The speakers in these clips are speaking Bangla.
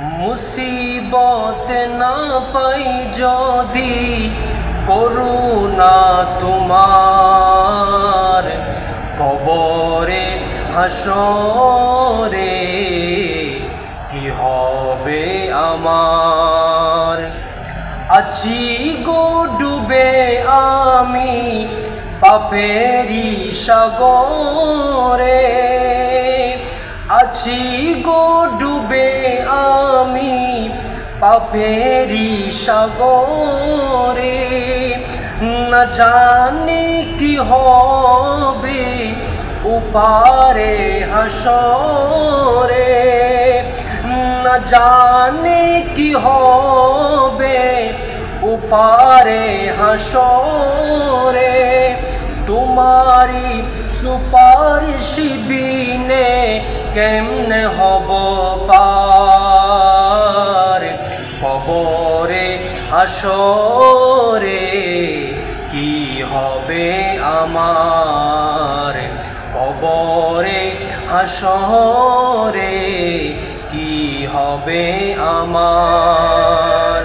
মুসিবত না পাই যদি করুণা তোমার, কবরে হাসরে কি হবে আমার। আছি গো ডুবে আমি পাপেরি সাগরে, আছি গো ডুবে আমি পাপেরি সাগরে। না জানি কি হবে উপারে হাসরে, না জানি কি হবে উপারে হাসরে। তোমারি সুপারিশ বিনে কেমনে হব পার, কবরে হাসরে কি হবে আমার। কবরে হাসরে কি হবে আমার।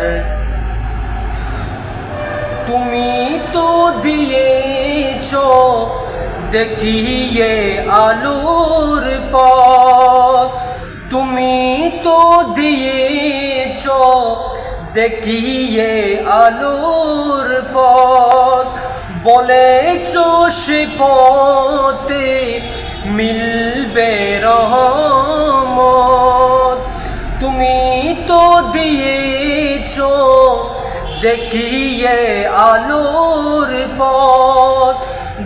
তুমি তো দিয়েছো দেখিয়ে আলোর পথ, তুমি তো দিয়েছো দেখিয়ে আলোর পথ। বলেছো সে পথে মিলবে রহমত, তুমি তো দিয়েছো দেখিয়ে আলোর পথ।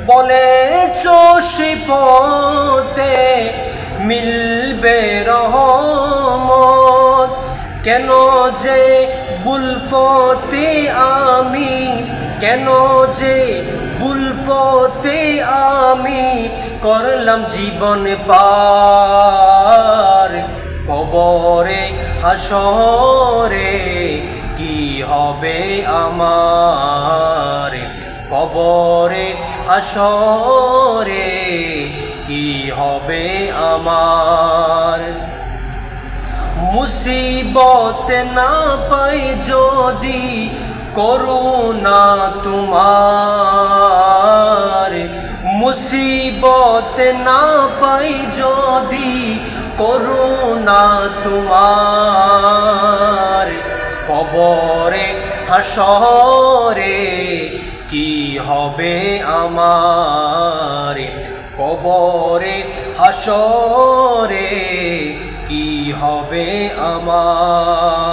বলেছো সে পথে মিলবে রহমত। কেন যে ভুল পথে আমি, কেন যে ভুল পথে আমি করলাম জীবন পার। কবরে হাসরে কি হবে আমার। কবরে হাসরে কি হবে আমার। মুসিবত না পাই যদি করুণা তোমার, মুসিবত না পাই যদি করুণা তোমার। কবরে হাসরে কি হবে আমার। কবরে হাসরে কি হবে আমার।